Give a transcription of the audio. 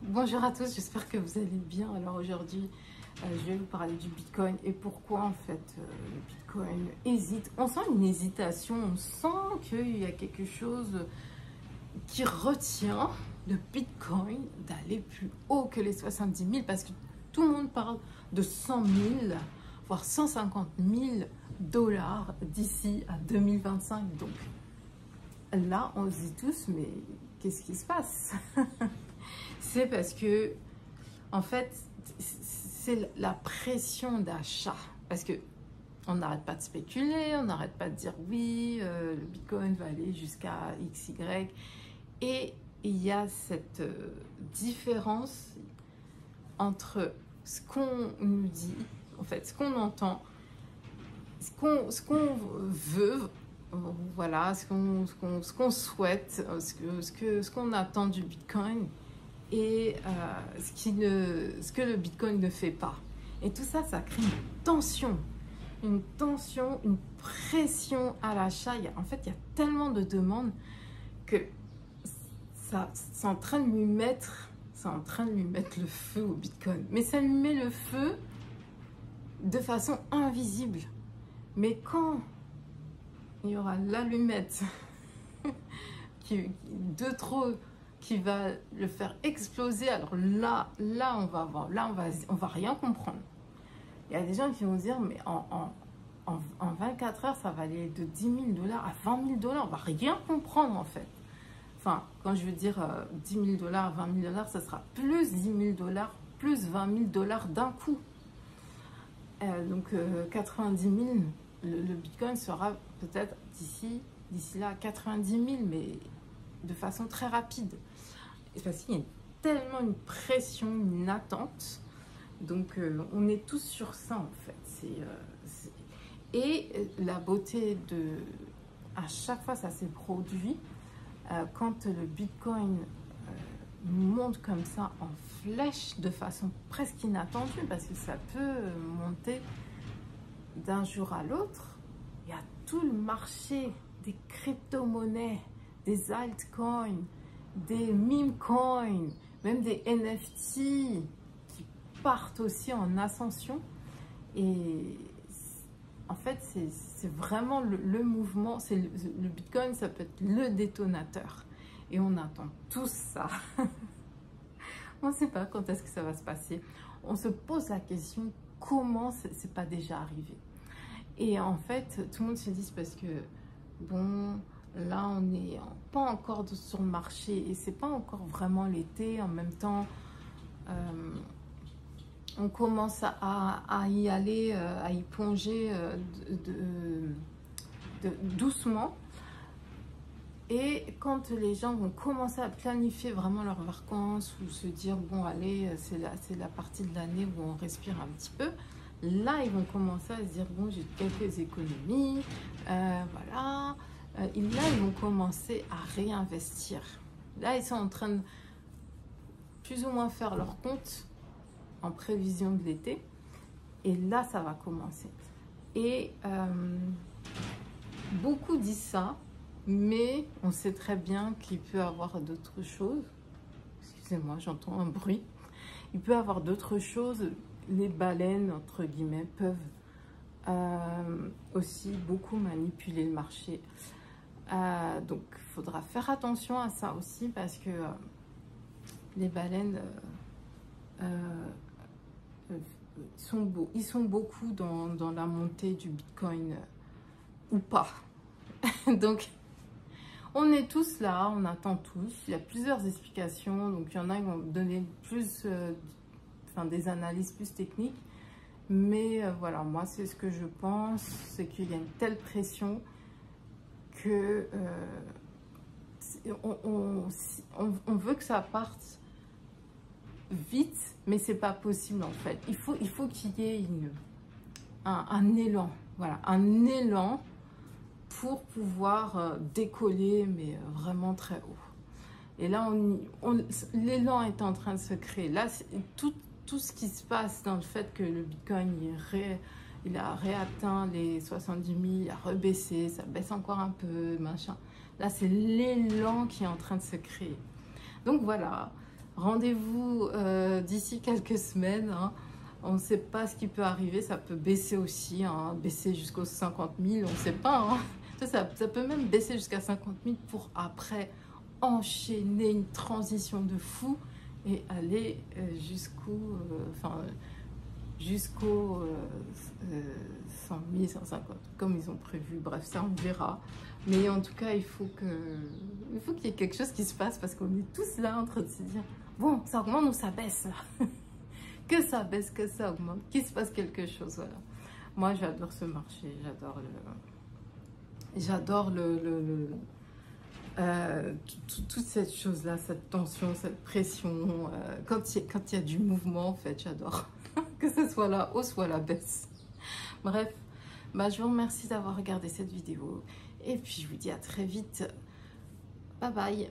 Bonjour à tous, j'espère que vous allez bien. Alors aujourd'hui, je vais vous parler du Bitcoin et pourquoi en fait le Bitcoin hésite. On sent une hésitation, on sent qu'il y a quelque chose qui retient le Bitcoin d'aller plus haut que les 70 000 parce que tout le monde parle de 100 000, voire 150 000 dollars d'ici à 2025. Donc là, on se dit tous, mais qu'est-ce qui se passe? C'est parce que, en fait, c'est la pression d'achat. Parce que on n'arrête pas de spéculer, on n'arrête pas de dire oui, le Bitcoin va aller jusqu'à XY. Et il y a cette différence entre ce qu'on nous dit, en fait, ce qu'on entend, ce qu'on veut, voilà, ce qu'on souhaite, ce qu'on attend du Bitcoin et ce que le Bitcoin ne fait pas. Et tout ça, ça crée une pression à l'achat. En fait, il y a tellement de demandes que c'est en train de lui mettre le feu au Bitcoin. Mais ça lui met le feu de façon invisible. Mais quand il y aura l'allumette de trop qui va le faire exploser, alors là on va voir, on va rien comprendre. Il y a des gens qui vont dire mais en 24 heures ça va aller de 10 000 dollars à 20 000 dollars, on va rien comprendre en fait. Enfin, quand je veux dire 10 000 dollars, 20 000 dollars, ça sera plus 10 000 dollars, plus 20 000 dollars d'un coup. Donc 90 000, le Bitcoin sera peut-être d'ici là 90 000, mais de façon très rapide. Parce qu'il y a tellement une pression, une attente. Donc on est tous sur ça en fait. Et la beauté de... À chaque fois ça s'est produit, quand le Bitcoin monte comme ça en flèche de façon presque inattendue, parce que ça peut monter d'un jour à l'autre. Il y a tout le marché des crypto-monnaies, des altcoins, des meme coins, même des NFT qui partent aussi en ascension. Et en fait, c'est vraiment le mouvement. Le Bitcoin, ça peut être le détonateur. Et on attend tous ça. On ne sait pas quand est-ce que ça va se passer. On se pose la question, comment c'est pas déjà arrivé? Et en fait, tout le monde se dit parce que, bon, là, on n'est pas encore sur le marché et c'est pas encore vraiment l'été. En même temps, on commence à y aller, à y plonger doucement. Et quand les gens vont commencer à planifier vraiment leurs vacances ou se dire, bon, allez, c'est la partie de l'année où on respire un petit peu, là, ils vont commencer à se dire, bon, j'ai quelques économies, voilà. Et là, ils vont commencer à réinvestir. Là, ils sont en train de plus ou moins faire leur compte en prévision de l'été. Et là, ça va commencer. Et beaucoup disent ça, mais on sait très bien qu'il peut y avoir d'autres choses. Excusez-moi, j'entends un bruit. Il peut y avoir d'autres choses. Les baleines, entre guillemets, peuvent aussi beaucoup manipuler le marché. Donc, il faudra faire attention à ça aussi parce que les baleines ils sont beaucoup dans la montée du Bitcoin ou pas. Donc, on est tous là, on attend tous. Il y a plusieurs explications. Donc, il y en a qui vont donner plus, des analyses plus techniques. Mais voilà, moi, c'est ce que je pense. C'est qu'il y a une telle pression que on veut que ça parte vite, mais c'est pas possible en fait. Il faut qu'il y ait un élan. Voilà, un élan pour pouvoir décoller, mais vraiment très haut. Et là, l'élan est en train de se créer. Là, tout ce qui se passe dans le fait que le Bitcoin il a réatteint les 70 000, il a rebaissé, ça baisse encore un peu, machin. Là, c'est l'élan qui est en train de se créer. Donc voilà, Rendez-vous d'ici quelques semaines. Hein. On ne sait pas ce qui peut arriver. Ça peut baisser aussi, hein, baisser jusqu'aux 50 000. On ne sait pas. Hein. Ça peut même baisser jusqu'à 50 000 pour après enchaîner une transition de fou et aller jusqu'au 100 000, 150, comme ils ont prévu. Bref, ça on verra. Mais en tout cas, il faut qu'il y ait quelque chose qui se passe parce qu'on est tous là en train de se dire, bon, ça augmente ou ça baisse là. Que ça baisse, que ça augmente, qu'il se passe quelque chose, voilà. Moi, j'adore ce marché, j'adore toute cette chose-là, cette tension, cette pression. Quand il y a du mouvement, en fait, j'adore. Que ce soit la hausse ou la baisse. Bref, bah, je vous remercie d'avoir regardé cette vidéo. Et puis, je vous dis à très vite. Bye bye.